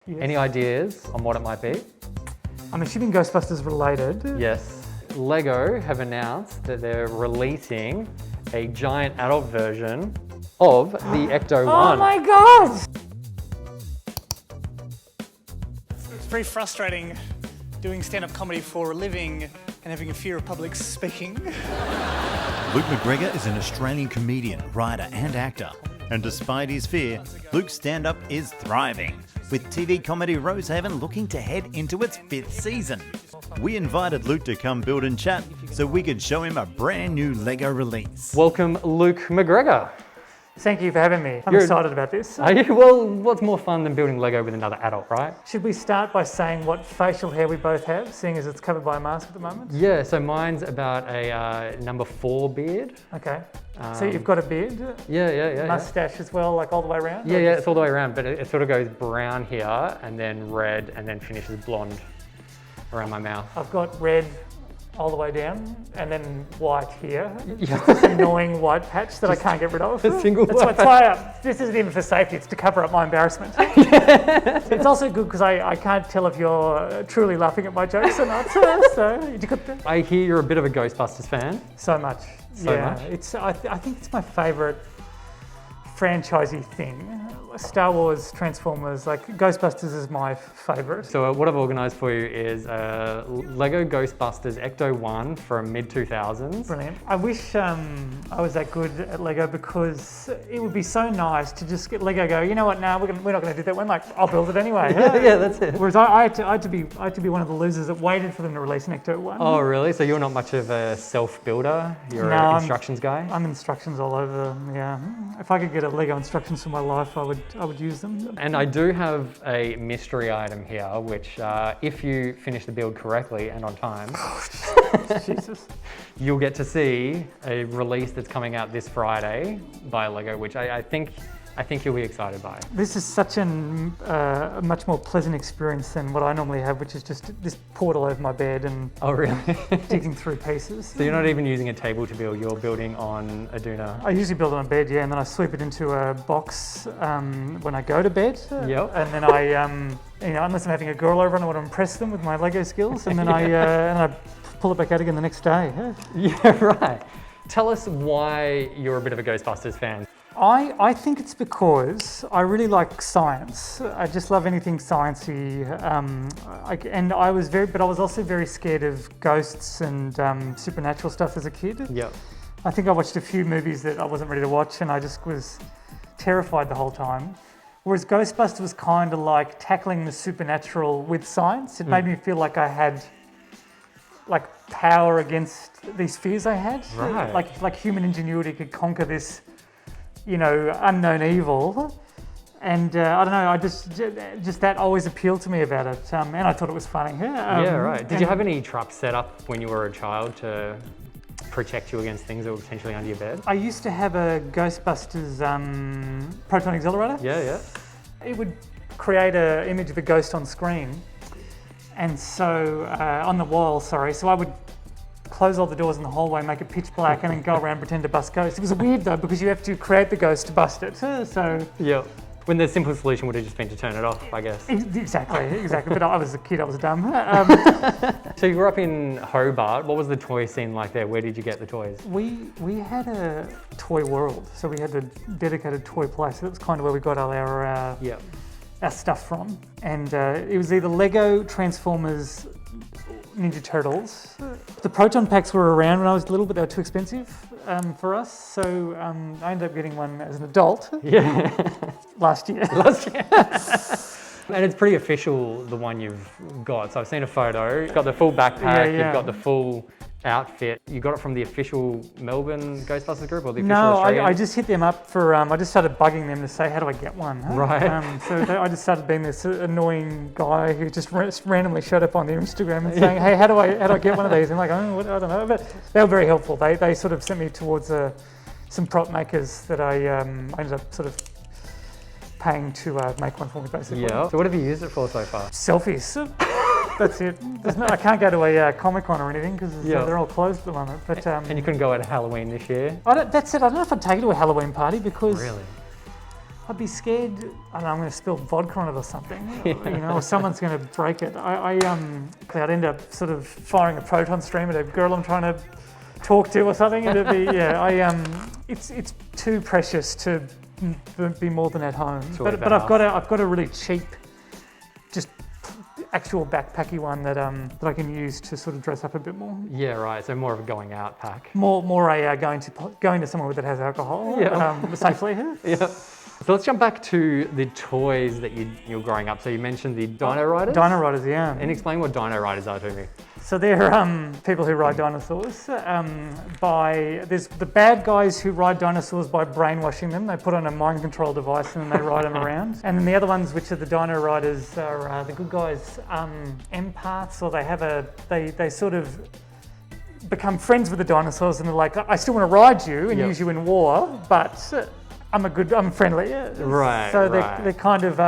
Yes. Any ideas on what it might be? I'm assuming Ghostbusters related. Yes. Lego have announced that they're releasing a giant adult version of the ECTO-1. Oh my god! It's very frustrating doing stand-up comedy for a living and having a fear of public speaking. Luke McGregor is an Australian comedian, writer and actor. And despite his fear, Luke's stand-up is thriving, with TV comedy Rosehaven looking to head into its 5th season. We invited Luke to come build and chat so we could show him a brand new Lego release. Welcome, Luke McGregor. Thank you for having me. I'm excited about this. Are you? Well, what's more fun than building Lego with another adult, right? Should we start by saying what facial hair we both have, seeing as it's covered by a mask at the moment? Yeah, so mine's about a number 4 beard. Okay. So you've got a beard? Yeah. Mustache as well, like all the way around? Yeah, it's all the way around, but it sort of goes brown here and then red and then finishes blonde around my mouth. I've got red all the way down and then white here. Just this annoying white patch that I can't get rid of. A single That's white why this isn't even for safety, it's to cover up my embarrassment. It's also good because I can't tell if you're truly laughing at my jokes or not. So you could. I hear you're a bit of a Ghostbusters fan. So much. So much? It's. I think it's my favourite franchisey thing. Star Wars, Transformers, like Ghostbusters is my favourite. So what I've organised for you is Lego Ghostbusters ECTO-1 from mid-2000s. Brilliant. I wish I was that good at Lego because it would be so nice to just get Lego go, you know what, we're not going to do that one, like I'll build it anyway. Yeah, that's it. Whereas I had to be one of the losers that waited for them to release an ECTO-1. Oh, really? So you're not much of a self-builder? You're No, an instructions guy? I'm instructions all over, yeah. If I could get a Lego instructions for my life, I would use them. And I do have a mystery item here, which if you finish the build correctly and on time, Jesus. you'll get to see a release that's coming out this Friday by Lego, which I think you'll be excited by. This is such a much more pleasant experience than what I normally have, which is just this portal over my bed and Oh, really? digging through pieces. So you're not even using a table to build, you're building on a doona? I usually build it on bed, yeah, and then I sweep it into a box when I go to bed. Yep. And then I, unless I'm having a girl over and I want to impress them with my Lego skills, and then I pull it back out again the next day. Yeah, right. Tell us why you're a bit of a Ghostbusters fan. I think it's because I really like science. I just love anything sciencey. But I was also very scared of ghosts and supernatural stuff as a kid. Yep. I think I watched a few movies that I wasn't ready to watch and I just was terrified the whole time. Whereas Ghostbusters was kind of like tackling the supernatural with science. It made me feel like I had like power against these fears I had. Right. Like human ingenuity could conquer this, unknown evil. And I don't know, I just that always appealed to me about it. And I thought it was funny. Yeah, right. Did you have any traps set up when you were a child to protect you against things that were potentially under your bed? I used to have a Ghostbusters proton accelerator. Yeah. It would create an image of a ghost on screen. And so, on the wall, so I would close all the doors in the hallway, make it pitch black, and then go around and pretend to bust ghosts. It was weird though, because you have to create the ghost to bust it. So Yeah. When the simple solution would have just been to turn it off, I guess. Exactly. But I was a kid, I was dumb. So you grew up in Hobart. What was the toy scene like there? Where did you get the toys? We had a toy world, so we had a dedicated toy place. That was kind of where we got all our stuff from. And it was either Lego, Transformers, Ninja Turtles. The proton packs were around when I was little, but they were too expensive for us. So I ended up getting one as an adult. Yeah. Last year. And it's pretty official, the one you've got. So I've seen a photo. You've got the full backpack, Yeah. You've got the full outfit. You got it from the official Melbourne Ghostbusters group or the official No, Australian? I just hit them up for, I just started bugging them to say, how do I get one? Right. I just started being this annoying guy who just randomly showed up on their Instagram and saying, hey, how do I get one of these? And I'm like, I don't know. But they were very helpful. They sort of sent me towards some prop makers that I ended up sort of paying to make one for me, basically. Yeah. So what have you used it for so far? Selfies. That's it. I can't go to a Comic-Con or anything because they're all closed at the moment. But and you couldn't go at Halloween this year? that's it. I don't know if I'd take it to a Halloween party because Really? I'd be scared, I don't know, I'm going to spill vodka on it or something, you know, or someone's going to break it. I'd end up sort of firing a proton stream at a girl I'm trying to talk to or something. And it'd be, it's too precious to be more than at home. But I've got a really cheap, just actual backpacky one that I can use to sort of dress up a bit more. Yeah, right. So more of a going out pack. More going to somewhere that has alcohol. Safely. Yeah. So let's jump back to the toys that you're growing up. So you mentioned the Dino Riders? Dino Riders, yeah. And explain what Dino Riders are to me. So they're people who ride dinosaurs. There's the bad guys who ride dinosaurs by brainwashing them. They put on a mind control device and then they ride them around. And then the other ones, which are the Dino Riders, are the good guys, empaths, or they sort of become friends with the dinosaurs and they're like, I still want to ride you and use you in war, but I'm friendly. Right. So they're kind of.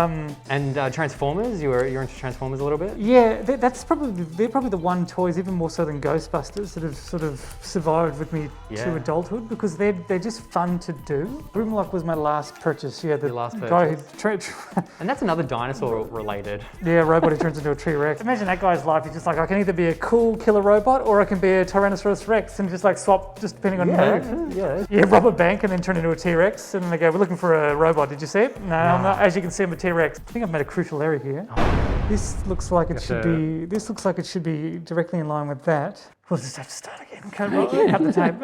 And Transformers, you're into Transformers a little bit. Yeah, they're probably the one toys, even more so than Ghostbusters, that have sort of survived with me to adulthood because they're just fun to do. Grimlock was my last purchase. Yeah, Your last guy purchase. And that's another dinosaur related. Yeah, robot who turns into a T-Rex. Imagine that guy's life. He's just like, I can either be a cool killer robot or I can be a Tyrannosaurus Rex and just like swap, just depending on mood. Yeah, rob a bank and then turn into a T-Rex and they go, we're looking for a robot. Did you see it? No, I'm not. As you can see, I'm a T-Rex. I think I've made a crucial error here. This looks like it should be. This looks like it should be directly in line with that. We'll just have to start again. Can't we have the tape?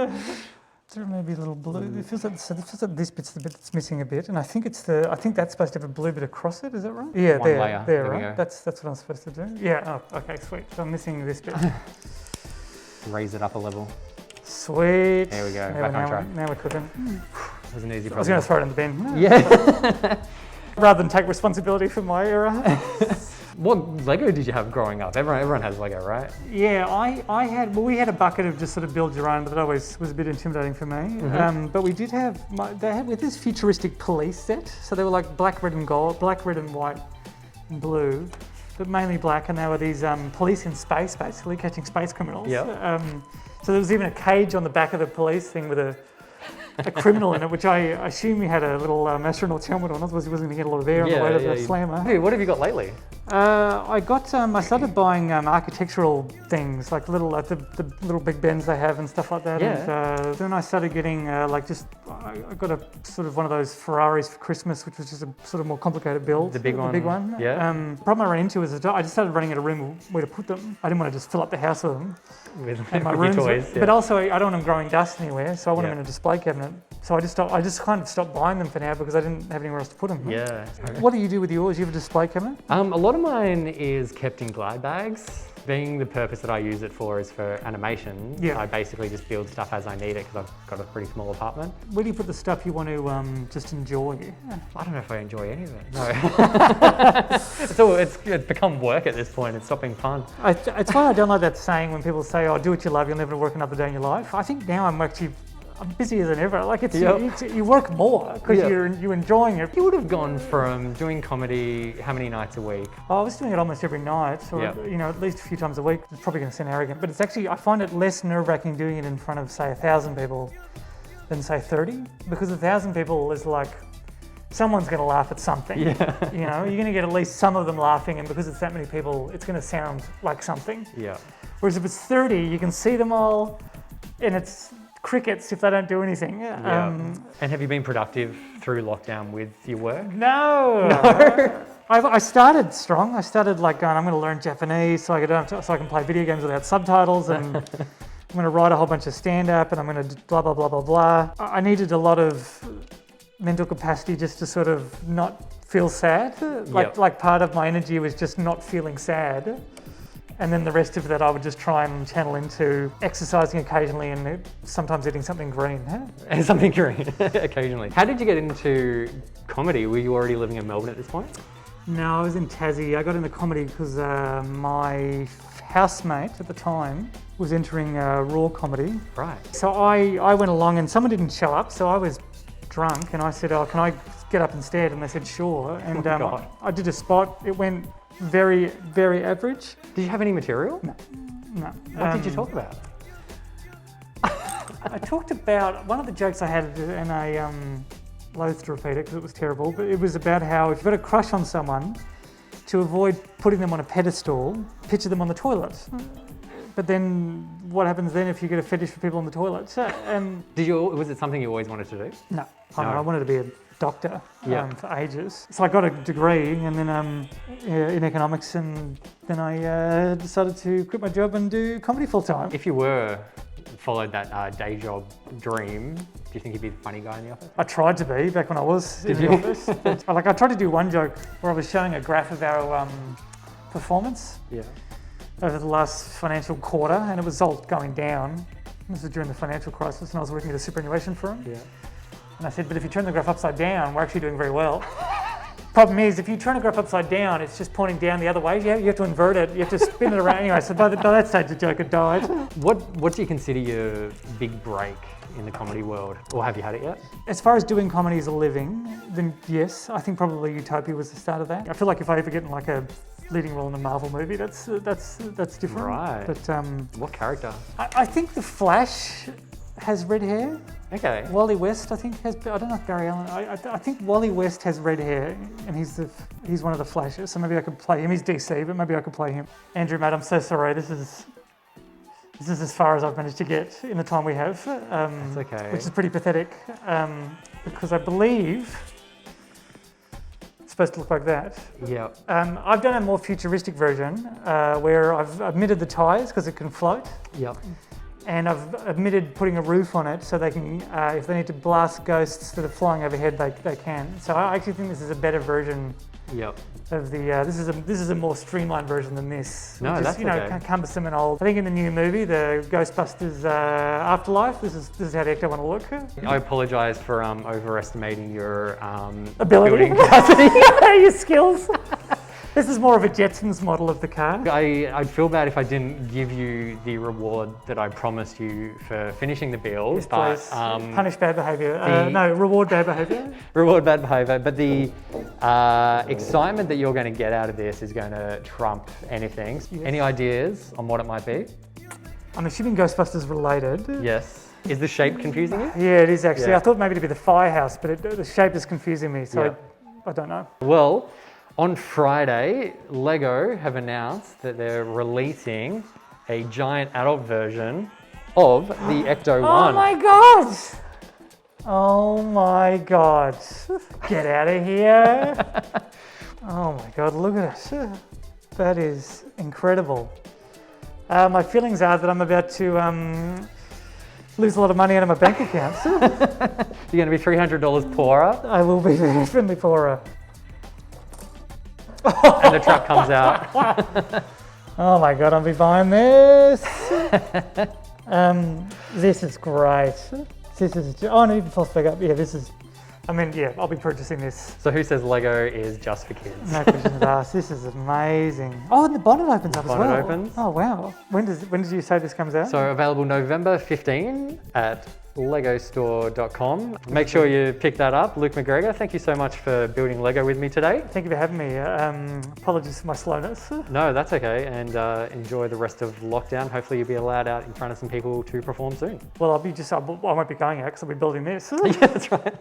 There may be a little blue. It feels like this bit's the bit that's missing a bit, and I think that's supposed to have a blue bit across it. Is that right? Yeah, One layer. There, right? That's what I'm supposed to do. Yeah. Oh, okay, sweet. So I'm missing this bit. Raise it up a level. Sweet. There we go. Back on track. Now we're cooking. It was an easy problem. I was going to throw it in the bin. Yeah. Rather than take responsibility for my error. What Lego did you have growing up? Everyone has Lego, right? Yeah, we had a bucket of just sort of build your own, but that always was a bit intimidating for me. Mm-hmm. But we did have, they had with this futuristic police set. So they were like black, red and gold, black, red and white and blue, but mainly black. And they were these police in space, basically catching space criminals. Yep. So there was even a cage on the back of the police thing with a criminal in it, which I assume he had a little astronaut helmet on, otherwise he wasn't going to get a lot of air on the way to the slammer. Hey, what have you got lately? I started buying architectural things, like the little Big Bens they have and stuff like that. Yeah. And then I started getting I got a sort of one of those Ferraris for Christmas, which was just a sort of more complicated build. The big one. Yeah. The problem I ran into is I just started running out of room where to put them. I didn't want to just fill up the house with them. With my rooms, toys. But also I don't want them growing dust anywhere, so I want them in a display cabinet. So I just kind of stopped buying them for now because I didn't have anywhere else to put them. Yeah. What do you do with yours? You have a display cabinet? A lot of mine is kept in glide bags. Being the purpose that I use it for is for animation. Yeah. I basically just build stuff as I need it because I've got a pretty small apartment. Where do you put the stuff you want to just enjoy? I don't know if I enjoy any of it. No. It's become work at this point. It's stopped being fun. It's why I don't like that saying when people say, "Oh, do what you love. You'll never work another day in your life." I think now I'm busier than ever. Like you work more because you're enjoying it. You would have gone from doing comedy how many nights a week? Oh, I was doing it almost every night, or at least a few times a week. It's probably going to sound arrogant, but it's actually I find it less nerve-wracking doing it in front of say 1,000 people than say 30, because 1,000 people is like someone's going to laugh at something. Yeah. You know, you're going to get at least some of them laughing, and because it's that many people, it's going to sound like something. Yeah. Whereas if it's 30, you can see them all, and it's crickets if they don't do anything. Yeah. And have you been productive through lockdown with your work? No. I started strong. I started like going, I'm going to learn Japanese so I can play video games without subtitles, and I'm going to write a whole bunch of stand-up, and I'm going to blah, blah, blah, blah, blah. I needed a lot of mental capacity just to sort of not feel sad. Like part of my energy was just not feeling sad. And then the rest of that I would just try and channel into exercising occasionally and sometimes eating something green. And something green, occasionally. How did you get into comedy? Were you already living in Melbourne at this point? No, I was in Tassie. I got into comedy because my housemate at the time was entering raw comedy. Right. So I went along and someone didn't show up, so I was drunk and I said, "Oh, can I get up instead?" And they said, "Sure." And I did a spot. It went very, very average. Did you have any material? No. What did you talk about? I talked about one of the jokes I had, and loath to repeat it because it was terrible, but it was about how if you've got a crush on someone, to avoid putting them on a pedestal, picture them on the toilet. But then what happens then if you get a fetish for people on the toilet? Was it something you always wanted to do? No. No. I wanted to be a doctor for ages. So I got a degree and then in economics, and then I decided to quit my job and do comedy full time. If you were followed that day job dream, do you think you'd be the funny guy in the office? I tried to be back when I was in the office. But, I tried to do one joke where I was showing a graph of our performance over the last financial quarter, and it was all going down. This was during the financial crisis, and I was working at a superannuation firm. Yeah. And I said, but if you turn the graph upside down, we're actually doing very well. Problem is, if you turn a graph upside down, it's just pointing down the other way. You have to invert it. You have to spin it around. Anyway, so by that stage, the joke had died. What do you consider your big break in the comedy world? Or have you had it yet? As far as doing comedy as a living, then yes, I think probably Utopia was the start of that. I feel like if I ever get in like a leading role in a Marvel movie, that's different. Right. But what character? I think the Flash has red hair. Okay. Wally West, I think, has. I don't know if Barry Allen. I think Wally West has red hair, and he's one of the Flashes. So maybe I could play him. He's DC, but maybe I could play him. Andrew, Matt, I'm so sorry. This is as far as I've managed to get in the time we have. That's okay. Which is pretty pathetic, because I believe it's supposed to look like that. Yeah. I've done a more futuristic version where I've omitted the tires because it can float. Yep. And I've omitted putting a roof on it so they can, if they need to blast ghosts that are flying overhead, they can. So I actually think this is a better version of the. This is a more streamlined version than this. No, that's okay. Cumbersome and old. I think in the new movie, the Ghostbusters Afterlife, this is how the actor want to look. I apologise for overestimating your ability, building capacity, your skills. This is more of a Jetsons model of the car. I'd feel bad if I didn't give you the reward that I promised you for finishing the build. Yes, please. Punish bad behaviour. No, reward bad behaviour. Reward bad behaviour. But the excitement that you're going to get out of this is going to trump anything. Yes. Any ideas on what it might be? I'm assuming Ghostbusters related. Yes. Is the shape confusing you? Yeah, it is actually. Yeah. I thought maybe it'd be the firehouse, but the shape is confusing me, so I don't know. Well, on Friday, Lego have announced that they're releasing a giant adult version of the ECTO-1. Oh my god! Oh my god. Get out of here. Oh my god, look at it. That is incredible. My feelings are that I'm about to lose a lot of money out of my bank accounts. You're going to be $300 poorer. I will be definitely poorer. And the truck comes out. Oh my god, I'll be buying this. This is great. This is. Oh no, you can false back up. Yeah, this is. I'll be purchasing this. So who says Lego is just for kids? No questions asked. This is amazing. Oh, and the bonnet opens up as well. Bonnet opens. Oh wow. When did you say this comes out? So available November 15 at legostore.com. Make sure you pick that up. Luke McGregor, thank you so much for building Lego with me today. Thank you for having me. Apologies for my slowness. No, that's okay. And enjoy the rest of lockdown. Hopefully you'll be allowed out in front of some people to perform soon. Well, I won't be going out because I'll be building this. Yeah, that's right.